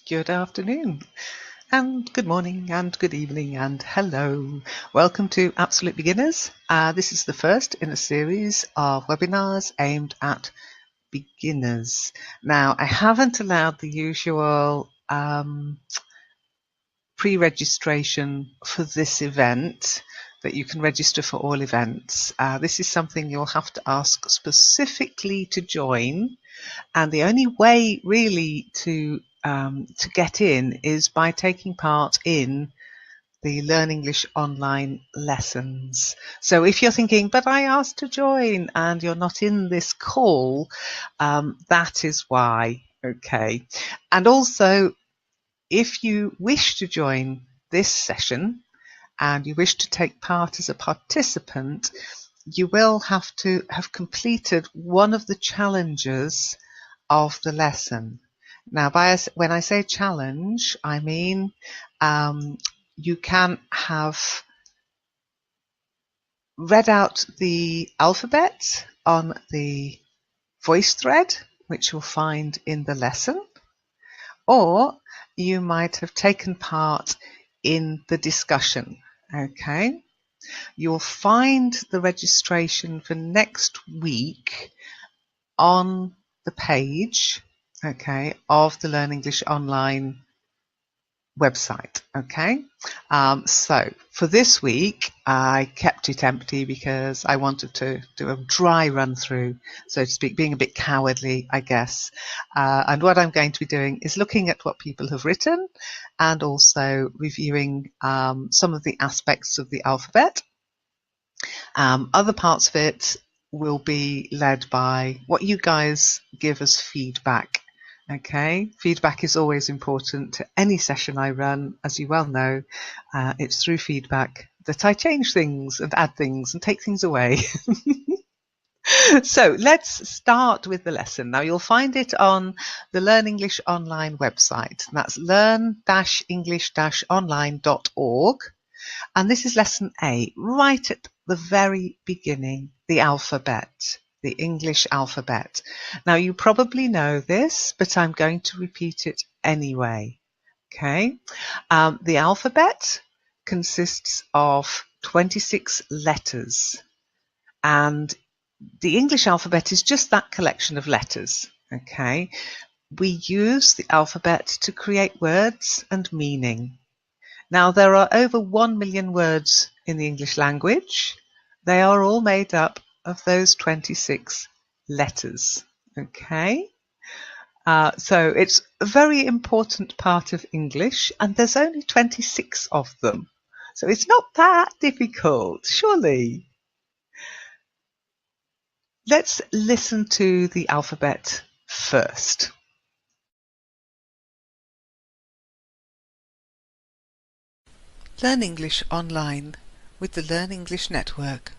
Good afternoon, and good morning, and good evening, and hello. Welcome to Absolute Beginners. This is the first in a series of webinars aimed at beginners. Now, I haven't allowed the usual pre-registration for this event that you can register for all events. This is something you'll have to ask specifically to join, and the only way really to get in is by taking part in the Learn English online lessons. So if you're thinking, but I asked to join and you're not in this call, that is why. Okay. And also, if you wish to join this session and you wish to take part as a participant, you will have to have completed one of the challenges of the lesson. Now, when I say challenge, I mean you can have read out the alphabet on the voice thread, which you'll find in the lesson, or you might have taken part in the discussion. Okay, you'll find the registration for next week on the page, okay, of the Learn English Online website. Okay, so for this week I kept it empty because I wanted to do a dry run through, so to speak, being a bit cowardly, I guess. And what I'm going to be doing is looking at what people have written and also reviewing some of the aspects of the alphabet. Other parts of it will be led by what you guys give us feedback. Okay, feedback is always important to any session I run. As you well know, it's through feedback that I change things and add things and take things away. So let's start with the lesson. Now you'll find it on the Learn English Online website. That's learn-english-online.org. And this is lesson A, right at the very beginning, the alphabet, the English alphabet. Now, you probably know this, but I'm going to repeat it anyway. Okay, the alphabet consists of 26 letters, and the English alphabet is just that collection of letters. Okay, we use the alphabet to create words and meaning. Now, there are over 1 million words in the English language. They are all made up of those 26 letters. Okay? So it's a very important part of English, and there's only 26 of them. So it's not that difficult, surely. Let's listen to the alphabet first. Learn English online with the Learn English Network.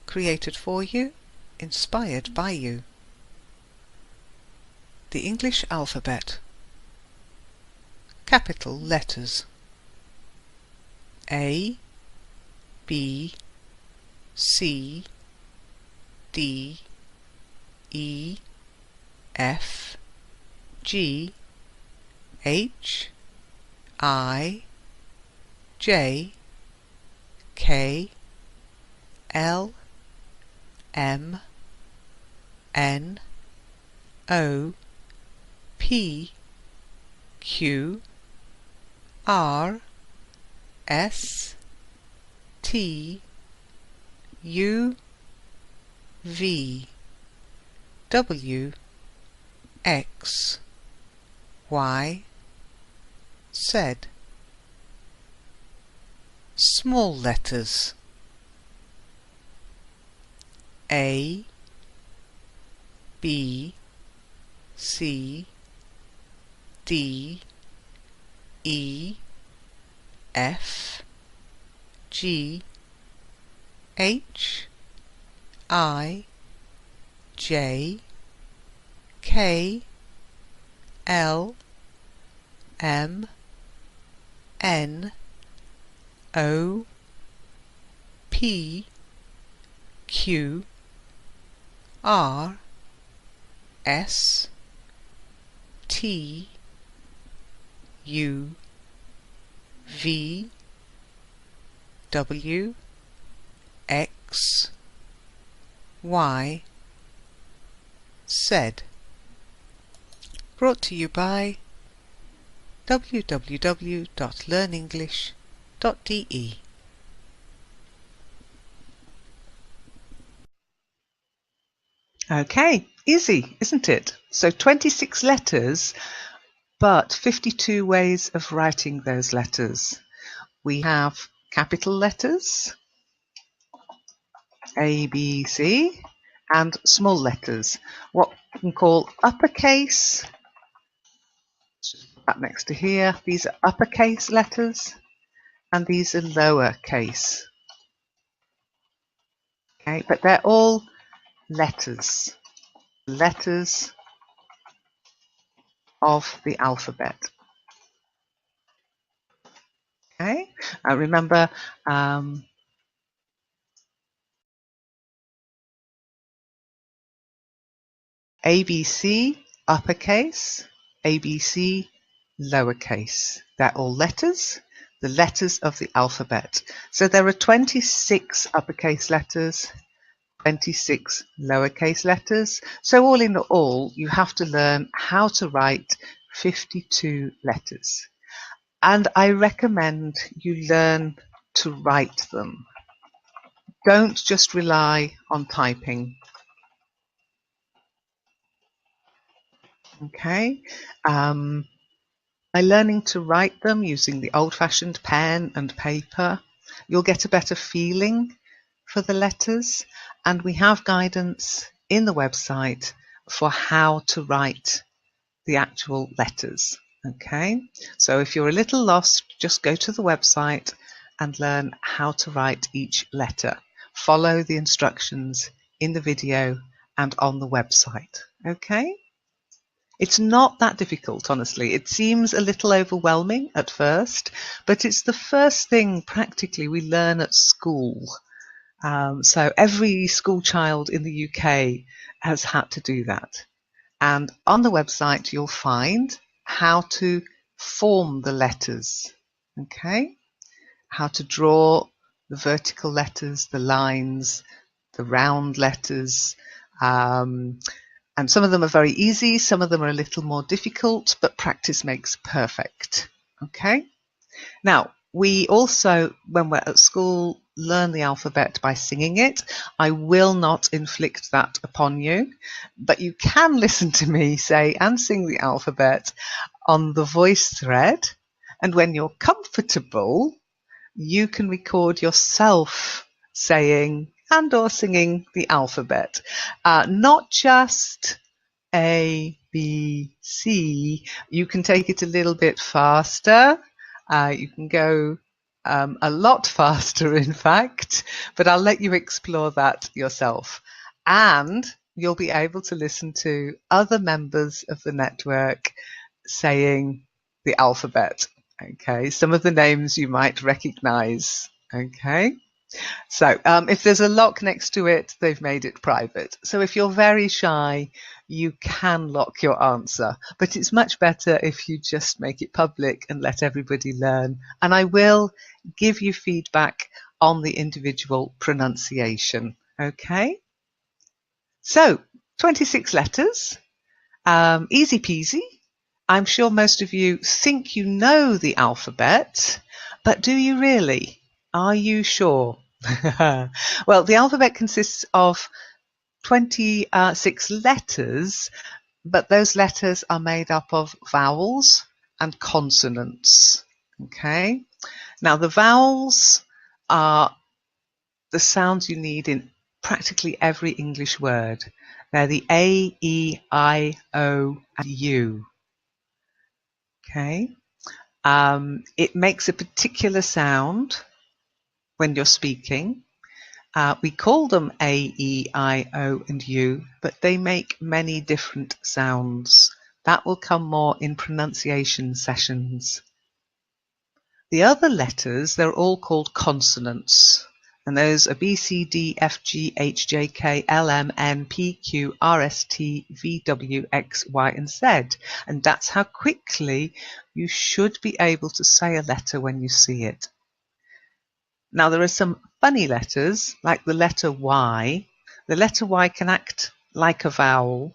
Created for you, inspired by you. The English alphabet. Capital letters: A, B, C, D, E, F, G, H, I, J, K, L, M, N, O, P, Q, R, S, T, U, V, W, X, Y, Z. Small letters: A, B, C, D, E, F, G, H, I, J, K, L, M, N, O, P, Q, R, S, T, U, V, W, X, Y, Z. Brought to you by www.learnenglish.de. Okay, easy, isn't it? So 26 letters, but 52 ways of writing those letters. We have capital letters, A, B, C, and small letters, what we can call uppercase. That next to here, these are uppercase letters, and these are lowercase. Okay, but they're all letters of the alphabet. Okay, remember ABC uppercase, ABC lowercase. They're all letters, the letters of the alphabet. So there are 26 uppercase letters, 26 lowercase letters. So all in all, you have to learn how to write 52 letters. And I recommend you learn to write them. Don't just rely on typing. Okay. By learning to write them using the old-fashioned pen and paper, you'll get a better feeling for the letters, and we have guidance in the website for how to write the actual letters. Okay, so if you're a little lost, just go to the website and learn how to write each letter. Follow the instructions in the video and on the website. Okay? It's not that difficult, honestly. It seems a little overwhelming at first, but it's the first thing practically we learn at school. So every school child in the UK has had to do that. And on the website, you'll find how to form the letters, okay? How to draw the vertical letters, the lines, the round letters, and some of them are very easy, some of them are a little more difficult, but practice makes perfect. Okay? Now, we also, when we're at school, learn the alphabet by singing it. I will not inflict that upon you, but you can listen to me say and sing the alphabet on the VoiceThread. And when you're comfortable, you can record yourself saying and or singing the alphabet. Not just A, B, C. You can take it a little bit faster. You can go a lot faster, in fact, but I'll let you explore that yourself. And you'll be able to listen to other members of the network saying the alphabet. Okay, some of the names you might recognize. Okay. So if there's a lock next to it, they've made it private. So if you're very shy, you can lock your answer, but it's much better if you just make it public and let everybody learn. And I will give you feedback on the individual pronunciation. Okay? So 26 letters, easy peasy. I'm sure most of you think you know the alphabet, but do you really? Are you sure? Well, the alphabet consists of 26 letters, but those letters are made up of vowels and consonants. Okay? Now, the vowels are the sounds you need in practically every English word. They're the A, E, I, O, and U. Okay? It makes a particular sound when you're speaking. We call them A, E, I, O, and U, but they make many different sounds. That will come more in pronunciation sessions. The other letters, they're all called consonants, And those are B, C, D, F, G, H, J, K, L, M, N, P, Q, R, S, T, V, W, X, Y, and Z. And that's how quickly you should be able to say a letter when you see it. Now, there are some funny letters, like the letter Y. The letter Y can act like a vowel,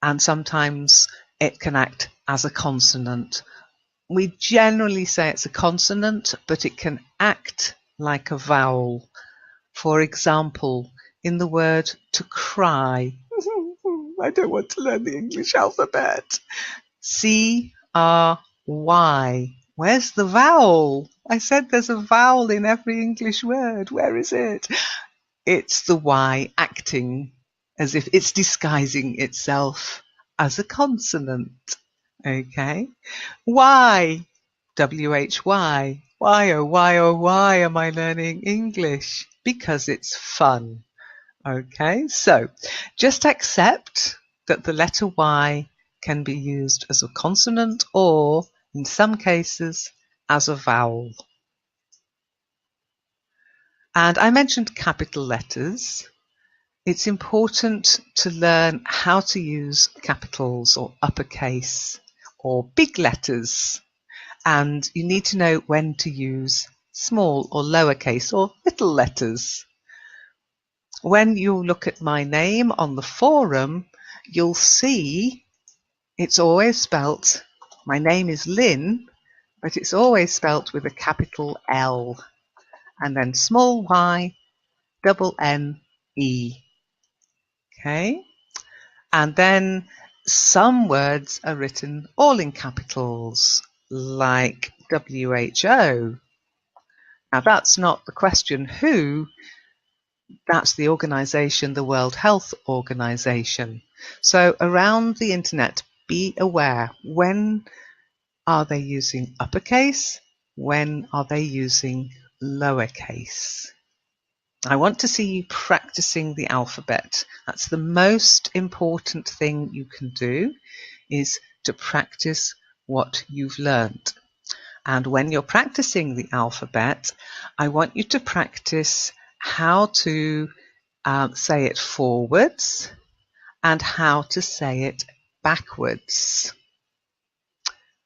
and sometimes it can act as a consonant. We generally say it's a consonant, but it can act like a vowel. For example, in the word to cry. I don't want to learn the English alphabet. C-R-Y. Where's the vowel? I said there's a vowel in every English word. Where is it? It's the Y acting as if it's disguising itself as a consonant. Okay. Y. W-H-Y. Why, oh, why, oh, why am I learning English? Because it's fun. Okay, so just accept that the letter Y can be used as a consonant or, in some cases, as a vowel. And I mentioned capital letters. It's important to learn how to use capitals or uppercase or big letters. And you need to know when to use small or lowercase or little letters. When you look at my name on the forum, you'll see it's always spelt, my name is Lynn, but it's always spelt with a capital L and then small y, double N-E. Okay? And then some words are written all in capitals, like WHO. Now that's not the question who, that's the organization, the World Health Organization. So around the internet, be aware, when are they using uppercase? When are they using lowercase? I want to see you practicing the alphabet. That's the most important thing you can do, is to practice what you've learned. And when you're practicing the alphabet, I want you to practice how to say it forwards and how to say it backwards.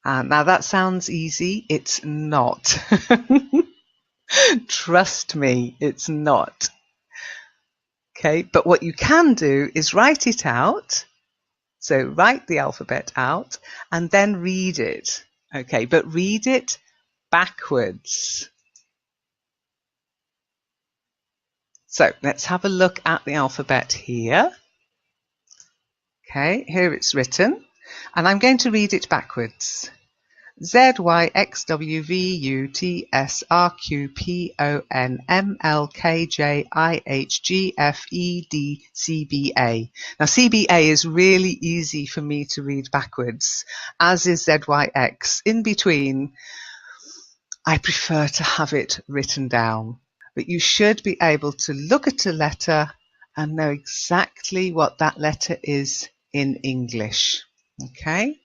Now that sounds easy. It's not. Trust me, it's not. Okay, but what you can do is write it out. So write the alphabet out and then read it. Okay, but read it backwards. So let's have a look at the alphabet here. Okay, here it's written, and I'm going to read it backwards. Z, Y, X, W, V, U, T, S, R, Q, P, O, N, M, L, K, J, I, H, G, F, E, D, C, B, A. Now CBA is really easy for me to read backwards, as is Z, Y, X. In between, I prefer to have it written down. But you should be able to look at a letter and know exactly what that letter is in English. Okay?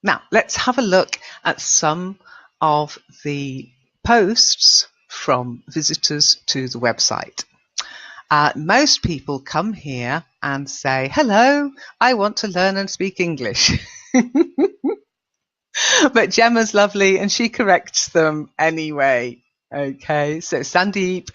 Now, let's have a look at some of the posts from visitors to the website. Most people come here and say, hello, I want to learn and speak English. But Gemma's lovely and she corrects them anyway. Okay, so Sandeep,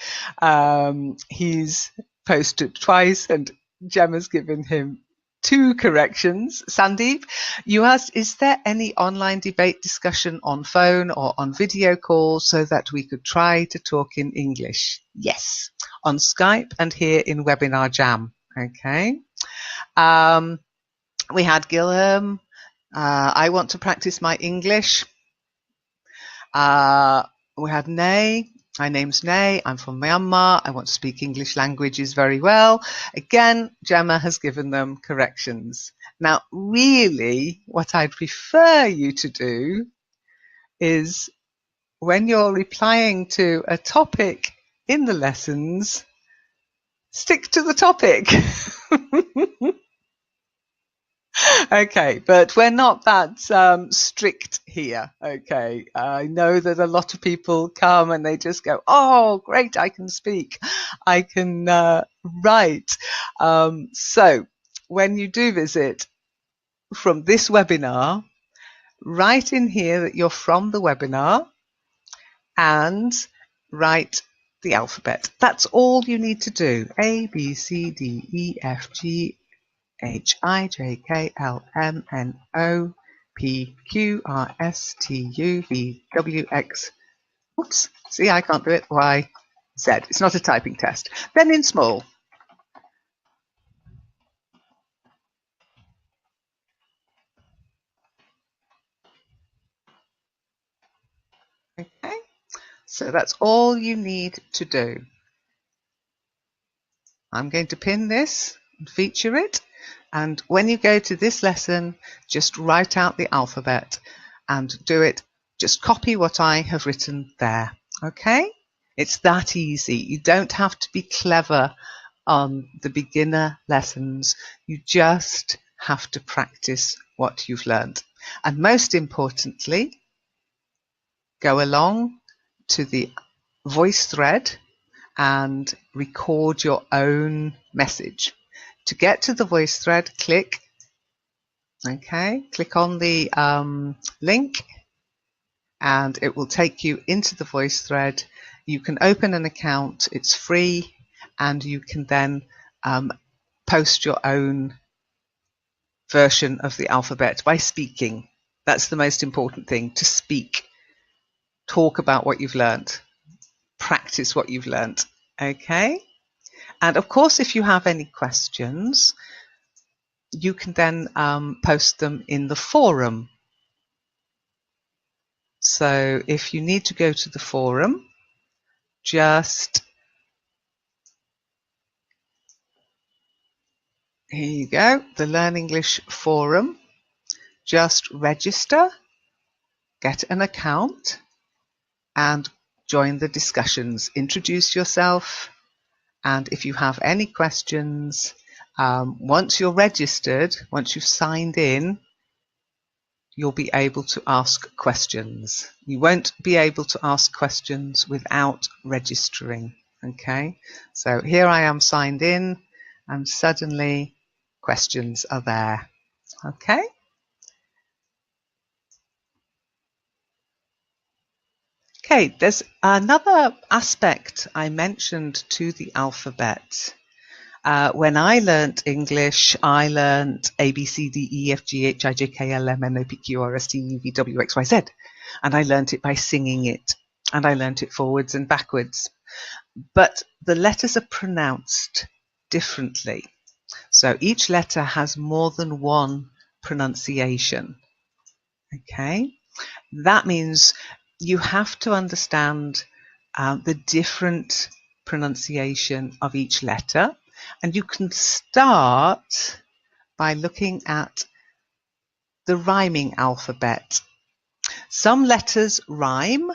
he's posted twice and Gemma's given him 2 corrections. Sandeep, you asked, is there any online debate discussion on phone or on video call so that we could try to talk in English? Yes, on Skype and here in Webinar Jam. Okay. We had Gilham. I want to practice my English. We had Nay. My name's Nay. I'm from Myanmar. I want to speak English languages very well. Again, Gemma has given them corrections. Now, really, what I'd prefer you to do is when you're replying to a topic in the lessons, stick to the topic. Okay, but we're not that strict here. Okay, I know that a lot of people come and they just go, "Oh, great! I can speak, I can write." So when you do visit from this webinar, write in here that you're from the webinar and write the alphabet. That's all you need to do. A, B, C, D, E, F, G, H, I, J, K, L, M, N, O, P, Q, R, S, T, U, V, W, X. Oops, see, I can't do it. Y, Z. It's not a typing test. Then in small. Okay, so that's all you need to do. I'm going to pin this and feature it. And when you go to this lesson, just write out the alphabet and do it. Just copy what I have written there. Okay? It's that easy. You don't have to be clever on the beginner lessons. You just have to practice what you've learned. And most importantly, go along to the voice thread and record your own message. To get to the voice thread, click on the link and it will take you into the voice thread. You can open an account, it's free, and you can then post your own version of the alphabet by speaking. That's the most important thing, to speak. Talk about what you've learned. Practice what you've learned. Okay? And of course, if you have any questions, you can then post them in the forum. So if you need to go to the forum, just here you go, the Learn English forum. Just register, get an account, and join the discussions. Introduce yourself, and if you have any questions, once you're registered, once you've signed in, you'll be able to ask questions. You won't be able to ask questions without registering. Okay, so here I am signed in, and suddenly questions are there. Okay. Okay, there's another aspect I mentioned to the alphabet. When I learnt English, I learnt A, B, C, D, E, F, G, H, I, J, K, L, M, N, O, P, Q, R, S, T, U, V, W, X, Y, Z. And I learnt it by singing it. And I learnt it forwards and backwards. But the letters are pronounced differently. So each letter has more than one pronunciation. Okay? That means you have to understand the different pronunciation of each letter. And you can start by looking at the rhyming alphabet. Some letters rhyme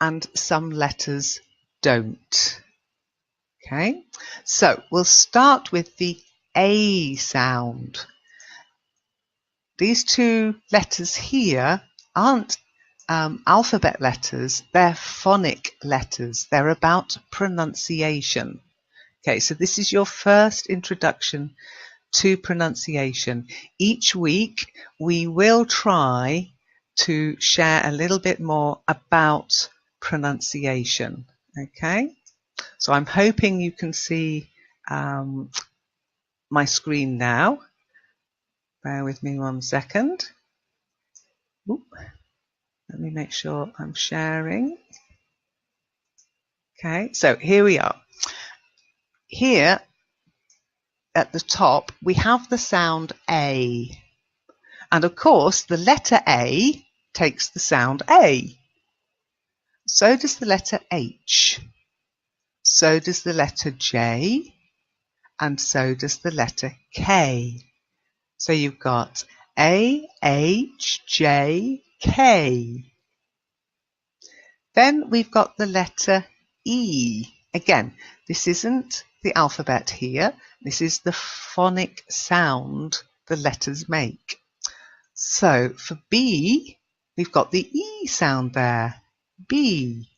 and some letters don't. Okay, so we'll start with the A sound. These two letters here aren't alphabet letters, they're phonic letters. They're about pronunciation. Okay, so this is your first introduction to pronunciation. Each week we will try to share a little bit more about pronunciation. Okay, so I'm hoping you can see my screen now. Bear with me 1 second. Oop. Let me make sure I'm sharing. Okay, so here we are. Here at the top, we have the sound A. And of course, the letter A takes the sound A. So does the letter H. So does the letter J. And so does the letter K. So you've got A, H, J, K. Then we've got the letter E. Again, this isn't the alphabet here. This is the phonic sound the letters make. So for B, we've got the E sound there. B.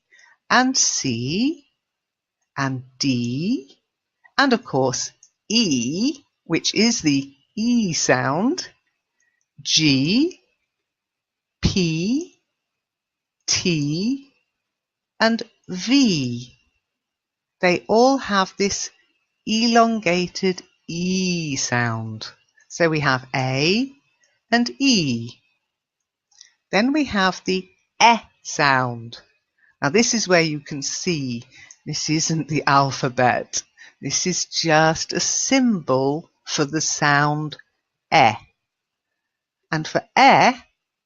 And C and D, and of course E, which is the E sound. G, P, T, and V. They all have this elongated E sound. So we have A and E. Then we have the E sound. Now this is where you can see this isn't the alphabet. This is just a symbol for the sound E. And for E,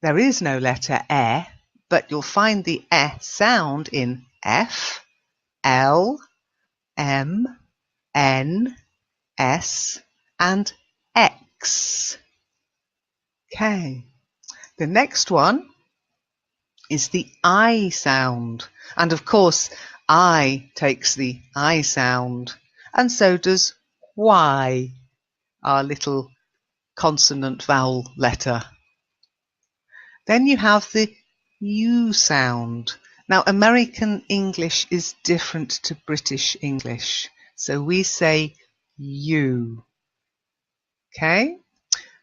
there is no letter E, but you'll find the E sound in F, L, M, N, S, and X. Okay. The next one is the I sound. And of course, I takes the I sound, and so does Y, our little consonant vowel letter. Then you have the U sound. Now, American English is different to British English, so we say you. Okay?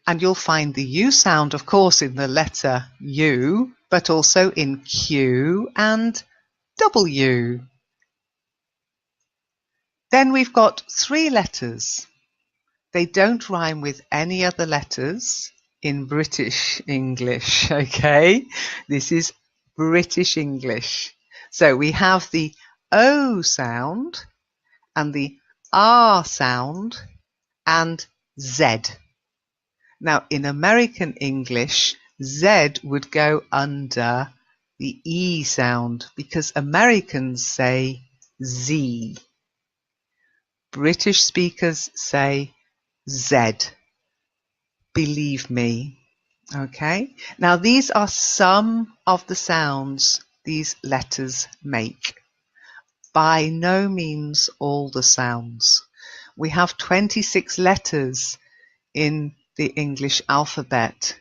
And you'll find the U sound, of course, in the letter U, but also in Q and W. Then we've got 3 letters. They don't rhyme with any other letters in British English, okay? This is British English. So we have the O sound and the R sound and Z. Now, in American English, Z would go under the E sound because Americans say Z. British speakers say Z. Believe me. Okay. Now, these are some of the sounds these letters make. By no means all the sounds. We have 26 letters in the English alphabet,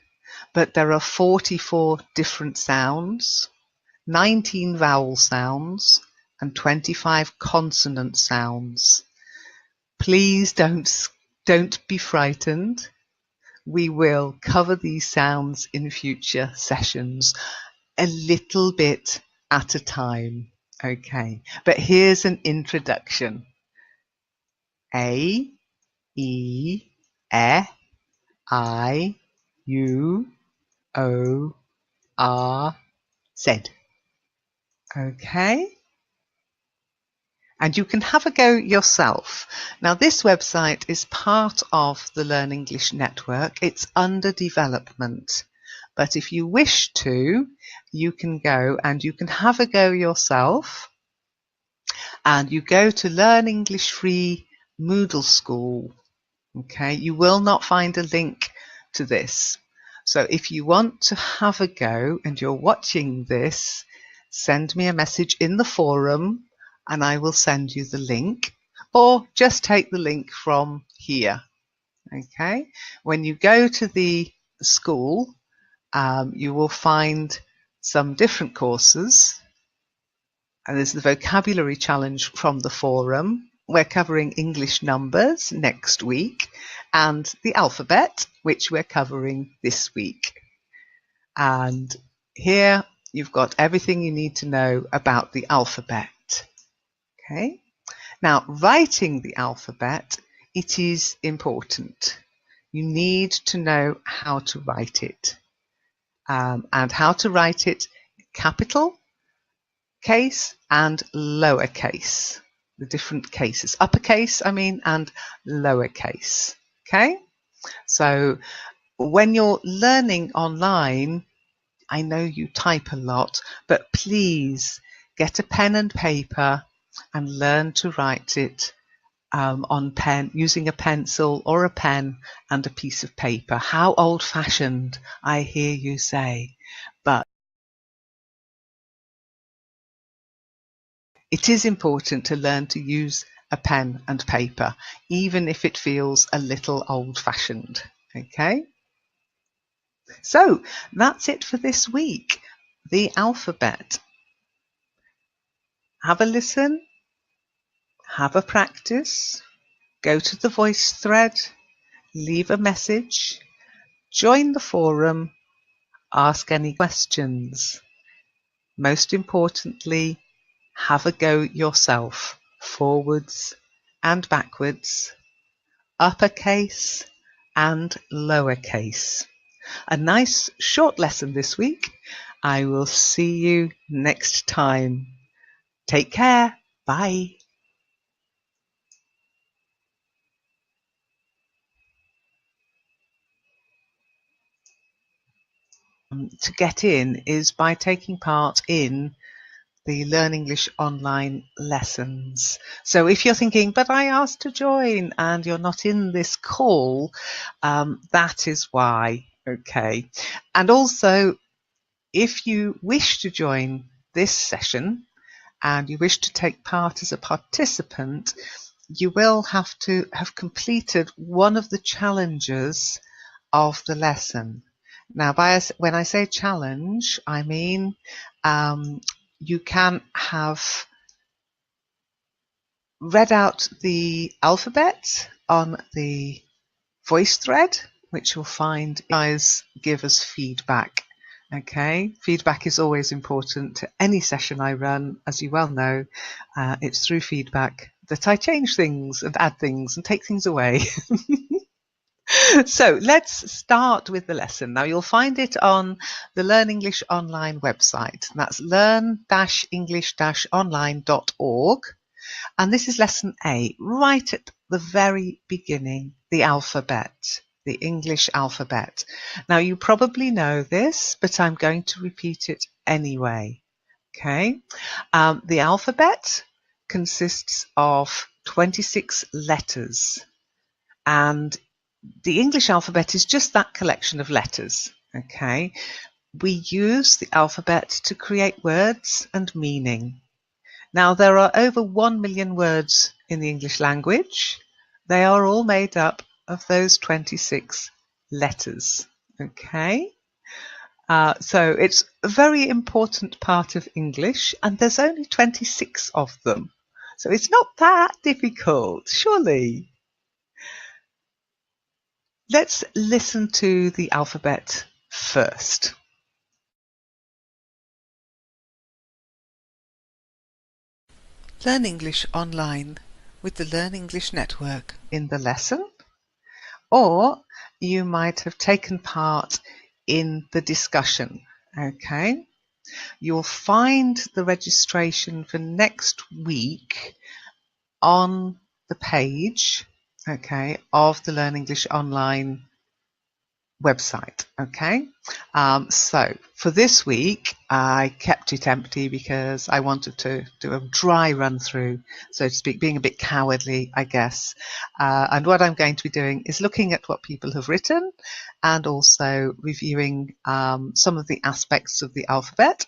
but there are 44 different sounds, 19 vowel sounds, and 25 consonant sounds. Please don't be frightened. We will cover these sounds in future sessions a little bit at a time. Okay, but here's an introduction. A, E, E, I, U, O, R, Z. Okay? And you can have a go yourself. Now, this website is part of the Learn English Network. It's under development. But if you wish to, you can go and you can have a go yourself. And you go to Learn English Free Moodle School. Okay, you will not find a link to this. So if you want to have a go and you're watching this, send me a message in the forum and I will send you the link, or just take the link from here. Okay, when you go to the school, you will find some different courses. And there's the vocabulary challenge from the forum. We're covering English numbers next week and the alphabet, which we're covering this week. And here you've got everything you need to know about the alphabet. Okay. Now, writing the alphabet, it is important. You need to know how to write it. And how to write it capital, case, and lowercase. The different cases, uppercase, and lowercase. Okay, so when you're learning online, I know you type a lot, but please get a pen and paper and learn to write it on pen, using a pencil or a pen and a piece of paper. How old-fashioned, I hear you say, but it is important to learn to use a pen and paper, even if it feels a little old-fashioned. Okay, so that's it for this week. The alphabet. Have a listen, have a practice, go to the voice thread, leave a message, join the forum, ask any questions. Most importantly, have a go yourself, forwards and backwards, uppercase and lowercase. A nice short lesson this week. I will see you next time. Take care. Bye. To get in is by taking part in the Learn English online lessons. So if you're thinking, but I asked to join and you're not in this call, that is why. Okay. And also, if you wish to join this session and you wish to take part as a participant, you will have to have completed one of the challenges of the lesson. Now, when I say challenge, I mean you can have read out the alphabet on the voice thread, which you'll find guys give us feedback. Okay, feedback is always important to any session I run. As you well know, it's through feedback that I change things and add things and take things away. So let's start with the lesson. Now you'll find it on the Learn English Online website. That's learn-english-online.org. And this is lesson A, right at the very beginning, the alphabet, the English alphabet. Now you probably know this, but I'm going to repeat it anyway. Okay. The alphabet consists of 26 letters, and the English alphabet is just that collection of letters. Okay. We use the alphabet to create words and meaning. Now, there are over 1 million words in the English language. They are all made up of those 26 letters. Okay. So it's a very important part of English, and there's only 26 of them. So it's not that difficult, surely. Let's listen to the alphabet first. Learn English online with the Learn English Network in the lesson, or you might have taken part in the discussion. Okay, you'll find the registration for next week on the page, okay, of the Learn English Online website. Okay, so for this week I kept it empty because I wanted to do a dry run through, so to speak, being a bit cowardly, I guess. And what I'm going to be doing is looking at what people have written and also reviewing some of the aspects of the alphabet.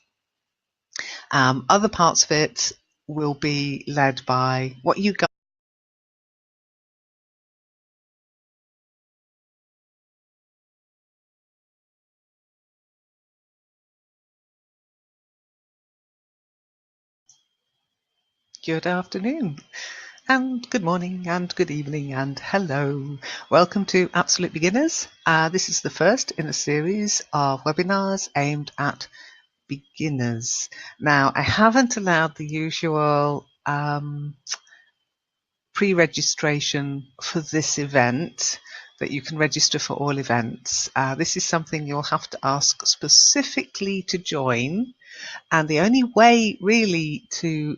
Other parts of it will be led by what you guys. Good afternoon and good morning and good evening and hello. Welcome to Absolute Beginners. This is the first in a series of webinars aimed at beginners. Now, I haven't allowed the usual pre-registration for this event that you can register for all events. This is something you'll have to ask specifically to join, and the only way really to